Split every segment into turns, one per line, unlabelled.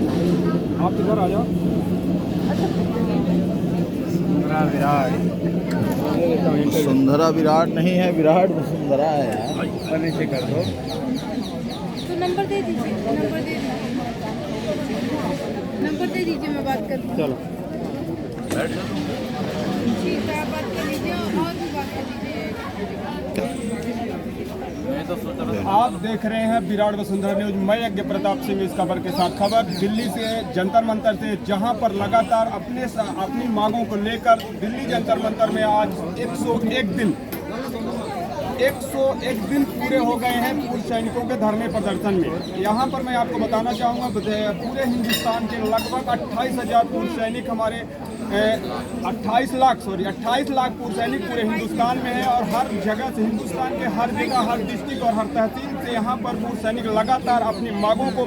आप इधर आ जाओ।
सुंदरा विराट नहीं है, विराट वसुंधरा है यार।
बने से कर दो।
तो नंबर दे दीजिए, नंबर दे दीजिए, नंबर दे दीजिए, मैं बात कर लूँ।
चलो
ठीक है, आप बात कर लीजिए और भी बात कर लीजिए।
आप देख रहे हैं विराट वसुंधरा न्यूज। मैं यज्ञ प्रताप सिंह इस खबर के साथ। खबर दिल्ली से जंतर मंतर से, जहां पर लगातार अपनी मांगों को लेकर दिल्ली जंतर मंतर में आज 101 दिन पूरे हो गए हैं पूर्व सैनिकों के धरने प्रदर्शन में। यहाँ पर मैं आपको बताना चाहूँगा पूरे हिंदुस्तान के लगभग 28,000 पूर्व सैनिक हमारे 28 लाख पूर्व सैनिक पूरे हिंदुस्तान में है। और हर जगह से, हिंदुस्तान के हर जगह, हर डिस्ट्रिक्ट और हर तहसील से यहाँ पर पूर्व सैनिक लगातार अपनी मांगों को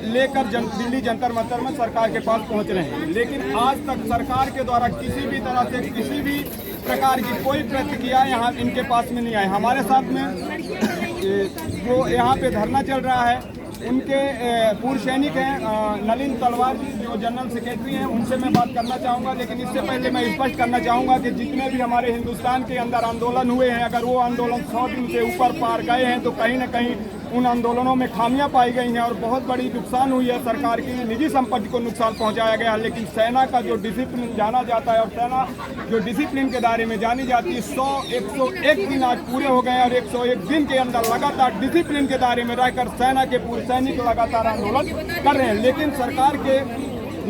लेकर दिल्ली जंतर मंतर में सरकार के पास पहुँच रहे हैं। लेकिन आज तक सरकार के द्वारा किसी भी तरह से, किसी भी प्रकार की कोई प्रतिक्रिया यहाँ इनके पास में नहीं आई। हमारे साथ में जो यहाँ पे धरना चल रहा है, उनके पूर्व सैनिक हैं नलिन तलवार जी, जो जनरल सेक्रेटरी हैं। उनसे मैं बात करना चाहूँगा। लेकिन इससे पहले मैं स्पष्ट करना चाहूँगा कि जितने भी हमारे हिंदुस्तान के अंदर आंदोलन हुए हैं, अगर वो आंदोलन 100 दिन से ऊपर पार गए हैं तो कहीं ना कहीं उन आंदोलनों में खामियां पाई गई हैं और बहुत बड़ी नुकसान हुई है। सरकार की निजी संपत्ति को नुकसान पहुंचाया गया है। लेकिन सेना का जो डिसिप्लिन जाना जाता है और सेना जो डिसिप्लिन के दायरे में जानी जाती है, 101 दिन आज पूरे हो गए हैं। और 101 दिन के अंदर लगातार डिसिप्लिन के दायरे में रहकर सेना के पूर्व सैनिक लगातार आंदोलन कर रहे हैं। लेकिन सरकार के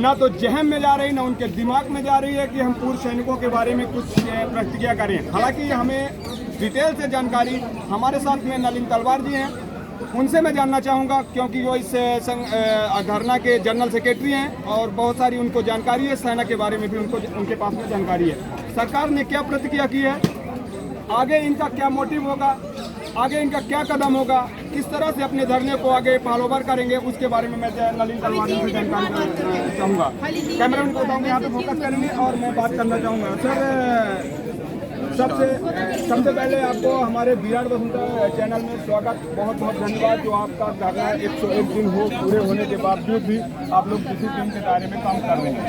ना तो जहम में जा रही, ना उनके दिमाग में जा रही है कि हम पूर्व सैनिकों के बारे में कुछ प्रतिक्रिया करें। हालांकि हमें डिटेल से जानकारी हमारे साथ में नलिन तलवार जी हैं, उनसे मैं जानना चाहूँगा, क्योंकि वो इस धरना के जनरल सेक्रेटरी हैं और बहुत सारी उनको जानकारी है। सेना के बारे में भी उनके पास में जानकारी है। सरकार ने क्या प्रतिक्रिया की है, आगे इनका क्या मोटिव होगा, आगे इनका क्या कदम होगा, किस तरह से अपने धरने को आगे फॉलोवर करेंगे, उसके बारे में मैं नलिन तलवार से जानकारी चाहूँगा। कैमरा उनको बताऊँगा, यहाँ पे फोकस करेंगे और मैं बात करना चाहूँगा। सर, सबसे पहले आपको हमारे विराट वसुंधरा चैनल में स्वागत। बहुत बहुत धन्यवाद जो आपका धरना 101 दिन पूरे होने के बावजूद भी आप लोग डिसिप्लिन के दायरे में काम कर रहे हैं।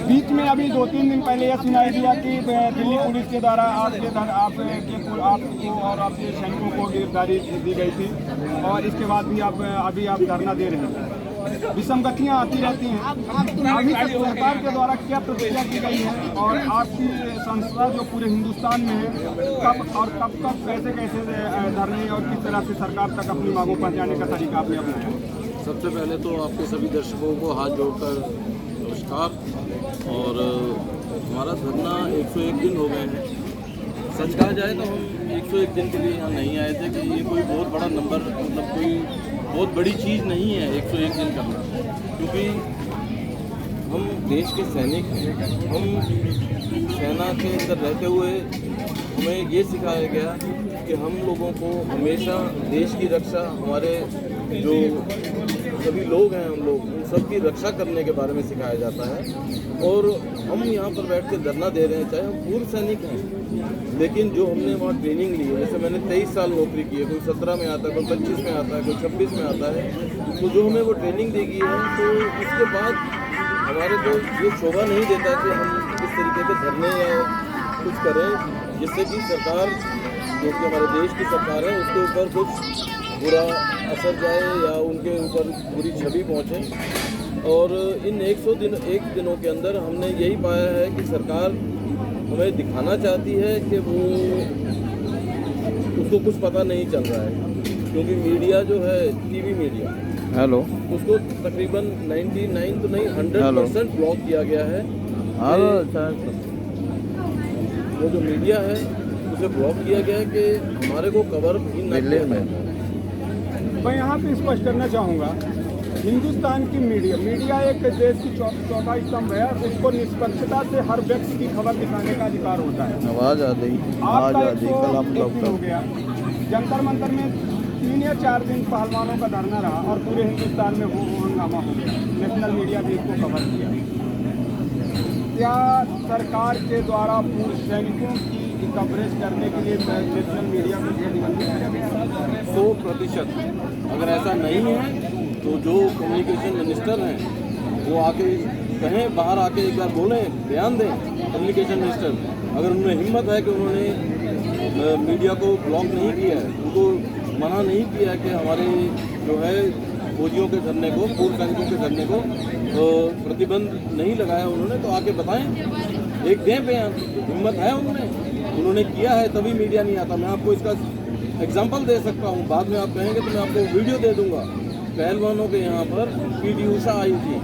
बीच में अभी 2-3 दिन पहले यह सुनाई दिया कि दिल्ली पुलिस के द्वारा आपको और आपके सैनिकों को गिरफ्तारी दी गई थी और इसके बाद भी अभी आप धरना दे रहे हैं। विसंगतियाँ आती रहती हैं। अभी तक सरकार के द्वारा क्या प्रतिक्रिया की गई है और आपकी संस्था जो पूरे हिंदुस्तान में है, कब और कब तक कैसे धरने और किस तरह से सरकार तक अपनी मांगों पहुँचाने का तरीका आपने अपनाया?
सबसे पहले तो आपके सभी दर्शकों को हाथ जोड़कर नमस्कार। और हमारा धरना 101 दिन हो गए हैं। सच कहा जाए तो हम 101 दिन के लिए यहाँ नहीं आए थे कि ये कोई बहुत बड़ा नंबर, मतलब कोई बहुत बड़ी चीज़ नहीं है 101 दिन करना, क्योंकि हम देश के सैनिक हैं। हम सेना के अंदर रहते हुए हमें ये सिखाया गया कि हम लोगों को हमेशा देश की रक्षा, हमारे जो सभी लोग हैं हम लोग उन सब की रक्षा करने के बारे में सिखाया जाता है। और हम यहाँ पर बैठ के धरना दे रहे हैं, चाहे हम पूर्व सैनिक हैं, लेकिन जो हमने वहाँ ट्रेनिंग ली है, जैसे मैंने 23 साल नौकरी की है, कोई 17 में आता है, कोई 25 में आता है, कोई 26 में आता है, तो जो हमें वो ट्रेनिंग दी गई है, तो उसके बाद हमारे को ये शोभा नहीं देता कि हम इस तरीके के धरने या कुछ करें जिससे कि सरकार, जो कि हमारे देश की सरकार है, उसके ऊपर कुछ बुरा असर जाए या उनके ऊपर बुरी छवि पहुँचे। और इन 101 दिनों के अंदर हमने यही पाया है कि सरकार हमें दिखाना चाहती है कि वो उसको कुछ पता नहीं चल रहा है, क्योंकि मीडिया जो है, टीवी मीडिया,
हेलो,
उसको तकरीबन 99 तो नहीं 100% ब्लॉक किया गया है। वो जो मीडिया है उसे ब्लॉक किया गया है कि हमारे को कवर भी न किया जाए।
मैं यहाँ पे स्पष्ट करना चाहूँगा, हिंदुस्तान की मीडिया एक देश की चौथा स्तंभ है। उसको निष्पक्षता से हर व्यक्ति की खबर दिखाने का अधिकार होता है।
आवाज आ गई,
आपका 101 दिन हो गया, जंतर मंतर में 3 या 4 दिन पहलवानों का धरना रहा और पूरे हिंदुस्तान में वो हंगामा हो गया। नेशनल मीडिया भी इसको कवर किया। क्या सरकार के द्वारा पूर्व सैनिकों की कवरेज करने के लिए नेशनल मीडिया को 100%?
अगर ऐसा नहीं है तो जो कम्युनिकेशन मिनिस्टर हैं वो आके कहें, बाहर आके एक बार बोलें, बयान दें कम्युनिकेशन मिनिस्टर। अगर उन्हें हिम्मत है कि उन्होंने मीडिया को ब्लॉक नहीं किया है, उनको मना नहीं किया है कि हमारे जो है फौजियों के धरने को, पूर्व सैनिकों के धरने को प्रतिबंध नहीं लगाया उन्होंने, तो आके बताएं, एक दें बयान। हिम्मत है उन्होंने किया है तभी मीडिया नहीं आता। मैं आपको इसका एग्जाम्पल दे सकता हूँ, बाद में आप कहेंगे तो मैं आपको वीडियो दे दूँगा। पहलवानों के यहाँ पर पीटी उषा आई थी,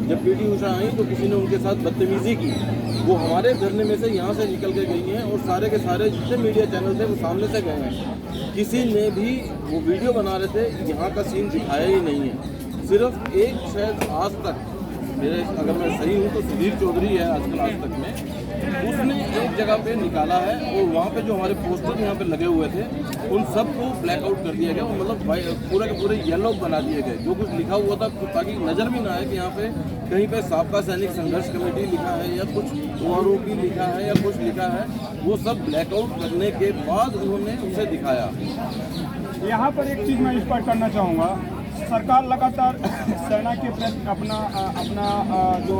जब पीटी उषा आई तो किसी ने उनके साथ बदतमीजी की, वो हमारे धरने में से यहाँ से निकल के गई हैं और सारे के सारे जितने मीडिया चैनल थे वो सामने से गए हैं। किसी ने भी वो वीडियो बना रहे थे, यहाँ का सीन दिखाया ही नहीं है। सिर्फ एक शायद आज तक, मेरे अगर मैं सही हूँ तो सुधीर चौधरी है आजकल आज तक में, उसने एक जगह पे निकाला है और वहाँ पे जो हमारे पोस्टर यहाँ पे लगे हुए थे उन सबको ब्लैकआउट कर दिया गया, मतलब पूरे के पूरे येलो बना दिए गए। जो कुछ लिखा हुआ था ताकि नज़र भी ना आए कि यहाँ पे कहीं पे साबका सैनिक संघर्ष कमेटी लिखा है या कुछ ओआरओपी लिखा है या कुछ लिखा है, वो सब ब्लैकआउट करने के बाद उन्होंने उसे दिखाया।
यहाँ पर एक चीज़ मैं स्पष्ट करना चाहूँगा, सरकार लगातार सेना के प्रति अपना जो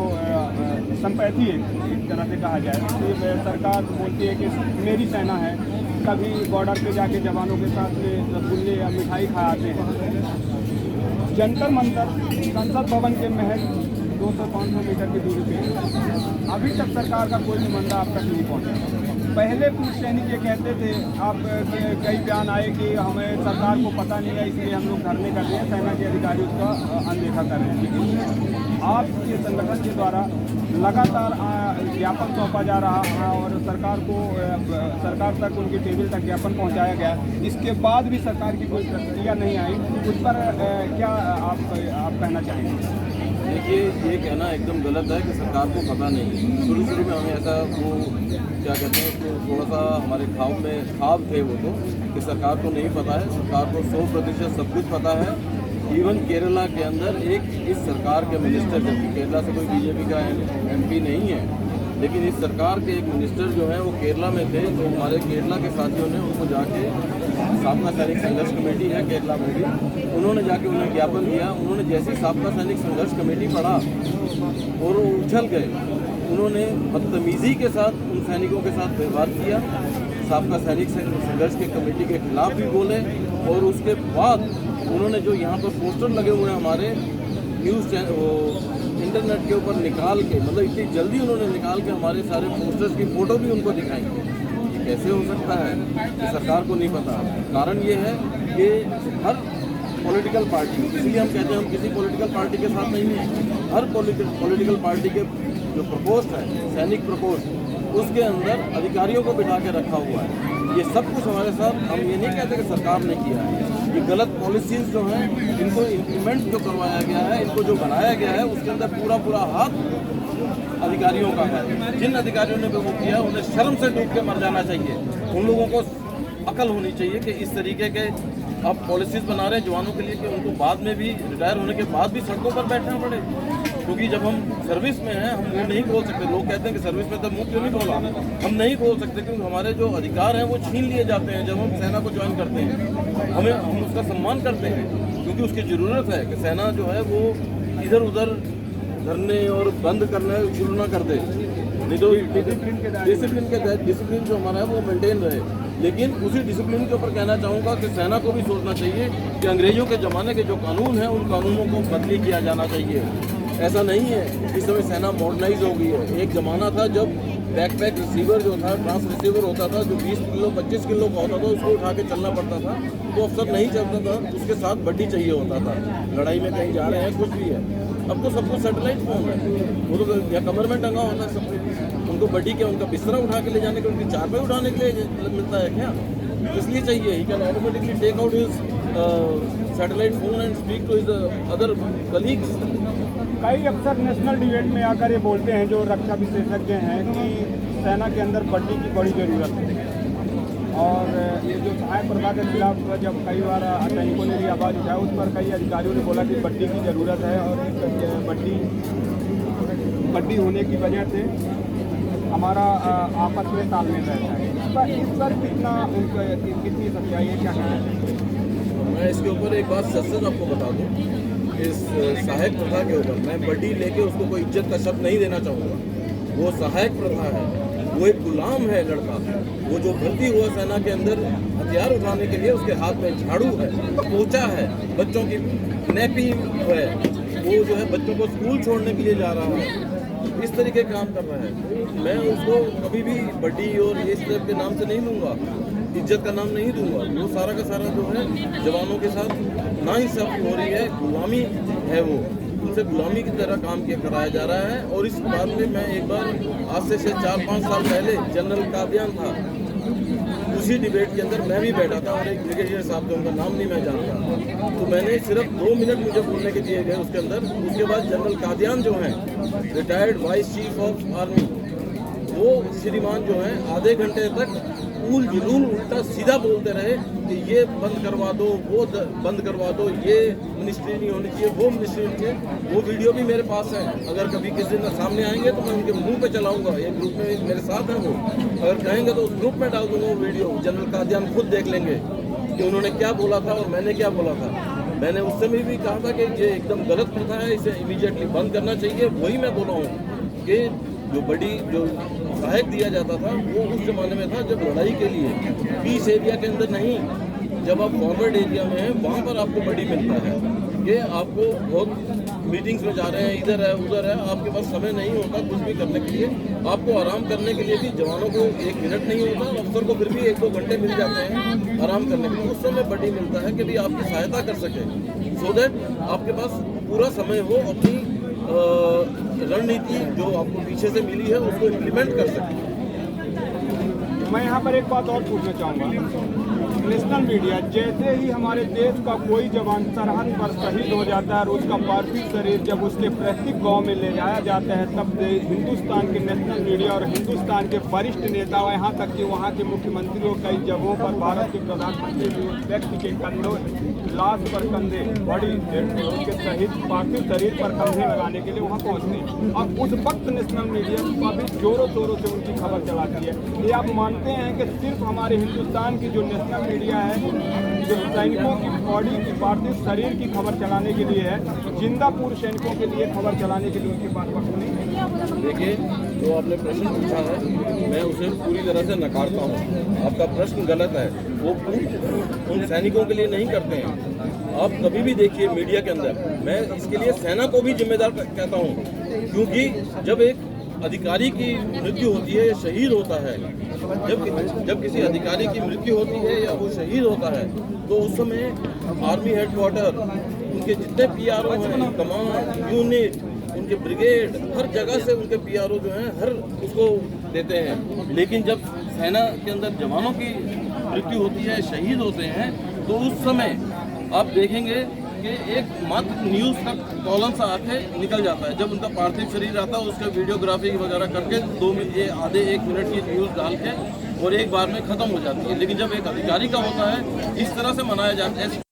संपैथी है, एक तरह से कहा जाए तो सरकार बोलती है कि मेरी सेना है। कभी बॉर्डर पे जाके जवानों के साथ में रसगुल्ले या मिठाई खाते हैं। जंतर मंतर संसद भवन के महज 200-500 मीटर की दूरी पे अभी तक सरकार का कोई नुमाइंदा अब तक नहीं पहुँचा। पहले पूर्व सैनिक ये कहते थे, आप कई बयान आए कि हमें सरकार को पता नहीं है इसलिए हम लोग धरने कर रहे हैं, सेना के अधिकारी उसका अनदेखा कर रहे हैं। लेकिन आपके संगठन के द्वारा लगातार ज्ञापन सौंपा जा रहा है और सरकार तक उनके टेबल तक ज्ञापन पहुंचाया गया, इसके बाद भी सरकार की कोई प्रतिक्रिया नहीं आई। उस पर क्या आप कहना चाहेंगे?
देखिए, ये कहना एकदम गलत है कि सरकार को पता नहीं। शुरू में हमें ऐसा वो क्या कहते हैं तो थोड़ा सा हमारे ख्वाब थे वो तो कि सरकार को नहीं पता है। सरकार को 100% सब कुछ पता है। इवन केरला के अंदर एक इस सरकार के मिनिस्टर, जबकि केरला से कोई बीजेपी का एमपी नहीं है, लेकिन इस सरकार के एक मिनिस्टर जो हैं वो केरला में थे, तो हमारे केरला के साथियों ने उनको जाके, साबका सैनिक संघर्ष कमेटी है केरला में भी, उन्होंने जाके उन्हें ज्ञापन दिया। उन्होंने जैसे साबका सैनिक संघर्ष कमेटी पढ़ा और वो उछल गए। उन्होंने बदतमीजी के साथ उन सैनिकों के साथ व्यवहार किया, साबका सैनिक संघर्ष के कमेटी के खिलाफ भी बोले और उसके बाद उन्होंने जो यहाँ पर पोस्टर लगे हुए हैं हमारे न्यूज़ चैनल इंटरनेट के ऊपर निकाल के, मतलब इतनी जल्दी उन्होंने निकाल के हमारे सारे पोस्टर्स की फ़ोटो भी उनको दिखाई। ये कैसे हो सकता है कि सरकार को नहीं पता? कारण ये है कि हर पॉलिटिकल पार्टी, इसलिए हम कहते हैं हम किसी पॉलिटिकल पार्टी के साथ नहीं हैं, हर पॉलिटिकल पार्टी के जो प्रकोष्ठ है, सैनिक प्रकोष्ठ, उसके अंदर अधिकारियों को बिठा के रखा हुआ है। ये सब कुछ हमारे साथ, हम ये नहीं कहते कि सरकार ने किया है। ये गलत पॉलिसीज़ जो हैं, इनको इम्प्लीमेंट जो करवाया गया है, इनको जो बनाया गया है, उसके अंदर पूरा हाथ अधिकारियों का है। जिन अधिकारियों ने वो किया उन्हें शर्म से डूब के मर जाना चाहिए। उन लोगों को अकल होनी चाहिए कि इस तरीके के आप पॉलिसीज़ बना रहे हैं जवानों के लिए कि उनको बाद में भी, रिटायर होने के बाद भी सड़कों पर बैठना पड़े। क्योंकि जब हम सर्विस में हैं, हम मुँह नहीं खोल सकते। लोग कहते हैं कि सर्विस में तो मुँह क्यों नहीं खोला? हम नहीं खोल सकते क्योंकि हमारे जो अधिकार हैं वो छीन लिए जाते हैं जब हम सेना को ज्वाइन करते हैं। हम उसका सम्मान करते हैं क्योंकि उसकी ज़रूरत है कि सेना जो है वो इधर उधर धरने और बंद करना शुरू ना कर दे, नहीं तो डिसिप्लिन जो हमारा है वो मेंटेन रहे। लेकिन उसी डिसिप्लिन के ऊपर कहना चाहूँगा कि सेना को भी सोचना चाहिए कि अंग्रेज़ों के ज़माने के जो कानून हैं उन कानूनों को बदली किया जाना चाहिए। ऐसा नहीं है, इस समय सेना मॉडर्नाइज हो गई है। एक ज़माना था जब बैकपैक रिसीवर जो था, ट्रांस रिसीवर होता था, जो 20 किलो 25 किलो का होता था, उसको उठा के चलना पड़ता था, तो अफसर नहीं चलता था, उसके साथ बड्डी चाहिए होता था। लड़ाई में कहीं जा रहे हैं, कुछ भी है। अब तो सब कुछ सेटेलाइट फोन है, वो तो या कमर में टंगा होता है सब कुछ। उनको बड्डी के, उनका बिस्तरा उठा के ले जाने के, उनकी चारपाई उठाने के लिए मिलता है क्या? इसलिए चाहिए, ही can automatically take out his satellite phone and speak to his other colleagues.
कई अफसर नेशनल डिबेट में आकर ये बोलते हैं, जो रक्षा विशेषज्ञ हैं, कि सेना के अंदर बड्डी की बड़ी ज़रूरत है। और ये जो सहायक प्रथा के खिलाफ जब कई बार सैनिकों ने भी आवाज़ उठाया, उस पर कई अधिकारियों ने बोला कि बड्डी की ज़रूरत है और बड्डी होने की वजह से हमारा आपस में तालमेल रहता है। इस पर कितनी सच्चाई है, क्या कहना चाहिए?
मैं इसके ऊपर एक बात सच आपको बता दूं इस सहायक प्रथा के ऊपर मैं बड़ी लेके उसको कोई इज्जत का शब्द नहीं देना चाहूँगा। वो सहायक प्रथा है, वो एक गुलाम है लड़का। वो जो भर्ती हुआ सेना के अंदर हथियार उठाने के लिए उसके हाथ में झाड़ू है, पोछा है, बच्चों की नैपी है, वो जो है बच्चों को स्कूल छोड़ने के लिए जा रहा है, इस तरीके काम कर रहा है। मैं उसको कभी भी बड़ी और इस तरह के नाम से नहीं लूँगा, इज्जत का नाम नहीं दूंगा। वो सारा का सारा जो है जवानों के साथ नाइंसाफी हो रही है, गुलामी है, वो उनसे गुलामी की तरह काम किया कराया जा रहा है। और इस बात में मैं एक बार आज से 4-5 साल पहले जनरल कादियान था, उसी डिबेट के अंदर मैं भी बैठा था और एक ब्रिगेडियर साहब थे, उनका नाम नहीं मैं जानता, तो मैंने सिर्फ 2 मिनट मुझे बोलने के दिए गए उसके अंदर। उसके बाद जनरल कादियान जो हैं, retired vice chief of army, वो श्रीमान जो हैं आधे घंटे तक उल जुलूल उल्टा सीधा बोलते रहे कि ये बंद करवा दो, वो बंद करवा दो, ये मिनिस्ट्री नहीं होनी चाहिए, वो मिनिस्ट्री नहीं चाहिए। वो वीडियो भी मेरे पास है, अगर कभी किसी दिन सामने आएंगे तो मैं उनके मुंह पे चलाऊंगा। ये ग्रुप में मेरे साथ हैं, वो अगर कहेंगे तो उस ग्रुप में डाल दूंगा वो वीडियो। जनरल कादियान खुद देख लेंगे कि उन्होंने क्या बोला था और मैंने क्या बोला था। मैंने उस समय भी कहा था कि ये एकदम गलत प्रथा है, इसे इमीडिएटली बंद करना चाहिए। वही मैं बोला हूँ कि जो सहायक दिया जाता था वो उस जमाने में था जब लड़ाई के लिए, पीस एरिया के अंदर नहीं। जब आप फॉरवर्ड एरिया में हैं वहाँ पर आपको बड़ी मिलता है कि आपको बहुत मीटिंग्स में जा रहे हैं, इधर है उधर है, आपके पास समय नहीं होता कुछ भी करने के लिए। आपको आराम करने के लिए भी जवानों को 1 मिनट नहीं होता, अफसर को फिर भी 1-2 घंटे मिल जाते हैं आराम करने के लिए। उस समय बड़ी मिलता है कि भाई आपकी सहायता कर सके, सो दैट आपके पास पूरा समय हो अपनी रणनीति जो आपको पीछे से मिली है उसको इम्प्लीमेंट कर सकते।
मैं यहाँ पर एक बात और पूछना चाहूँगा। नेशनल मीडिया, जैसे ही हमारे देश का कोई जवान सरहद पर शहीद हो जाता है और उसका पार्थिव शरीर जब उसके प्रत्येक गांव में ले जाया जाता है, तब हिंदुस्तान के नेशनल मीडिया और हिंदुस्तान के वरिष्ठ नेता, यहाँ तक कि वहाँ के मुख्यमंत्री और कई जगहों पर भारत के प्रधानमंत्री भी उस व्यक्ति के कंधों, लाश पर कंधे, बॉडी उसके शहीद पार्थिव शरीर पर कंधे लगाने के लिए वहाँ पहुँचते हैं। और उस वक्त नेशनल मीडिया काफ़ी जोरों शोरों से उनकी खबर चलाती है। ये आप मानते हैं कि सिर्फ हमारे हिंदुस्तान की जो नेशनल मीडिया है, जो सैनिकों की बॉडी की पार्थिव शरीर की खबर चलाने के लिए है, जिंदा पूर्व सैनिकों के लिए खबर चलाने के लिए उनके पास वक्त नहीं है?
देखिए, जो आपने प्रश्न पूछा है मैं उसे पूरी तरह से नकारता हूँ। आपका प्रश्न गलत है, वो उन सैनिकों के लिए नहीं करते हैं। आप कभी भी देखिए मीडिया के अंदर, मैं इसके लिए सेना को भी जिम्मेदार कहता हूँ, क्योंकि जब एक अधिकारी की मृत्यु होती है या शहीद होता है, जब किसी अधिकारी की मृत्यु होती है या वो शहीद होता है, तो उस समय आर्मी हेडक्वार्टर, उनके जितने पीआरओ हैं, कमांड यूनिट, उनके ब्रिगेड, हर जगह से उनके पीआरओ जो हैं हर उसको देते हैं। लेकिन जब सेना के अंदर जवानों की मृत्यु होती है, शहीद होते हैं, तो उस समय आप देखेंगे कि एक मात्र न्यूज़ का कॉलम सा आके निकल जाता है। जब उनका पार्थिव शरीर आता है उसका वीडियोग्राफी वगैरह करके 2 मिनट आधे 1 मिनट की न्यूज़ डाल के और एक बार में ख़त्म हो जाती है। लेकिन जब एक अधिकारी का होता है, इस तरह से मनाया जाता है।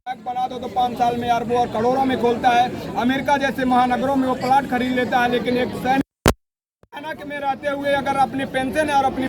बैंक बना दो तो 5 साल में अरबों और करोड़ों में खोलता है। अमेरिका जैसे महानगरों में वो प्लाट खरीद लेता है, लेकिन एक सैनिक में रहते हुए अगर अपनी पेंशन और अपनी